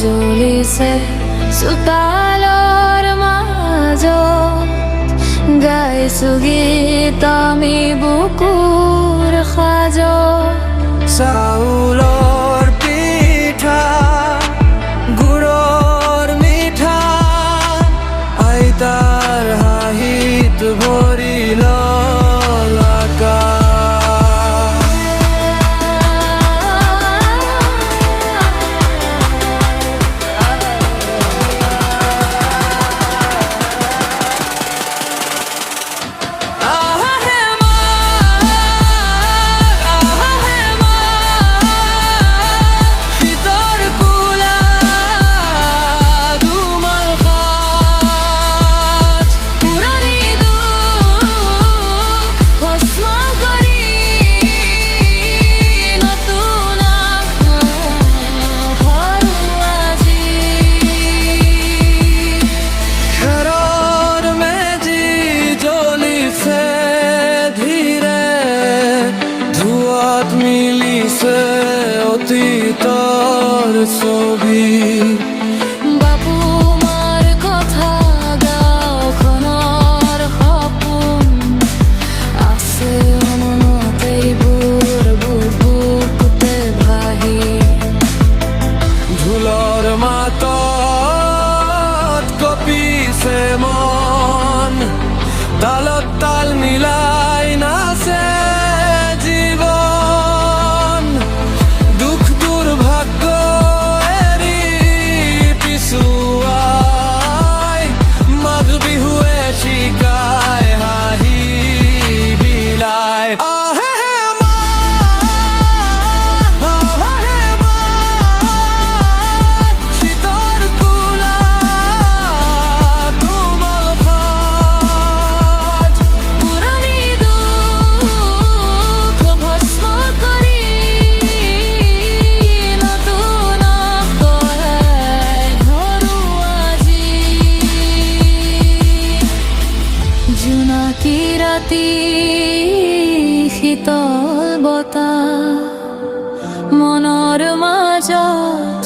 জ্বলিছে চোতালৰ মাজত, গাইছো গীত আমি বুকুৰ সাজত। চাউলৰ পিঠা গুড়ৰ মিঠা, আইতাৰ হাঁহিত ভৰিল মিলিছে অতীতৰ ছবি। বাপু মাৰ কথা, গাঁওখনৰ সপোন আছে মনত, এইবোৰ বুকুতে ভাহি। ঢোলৰ মাতত কঁপিছে মন, তালত তাল মিলাই নাচে জোনাকী ৰাতি, শীতল বতাহ মনৰ মাজত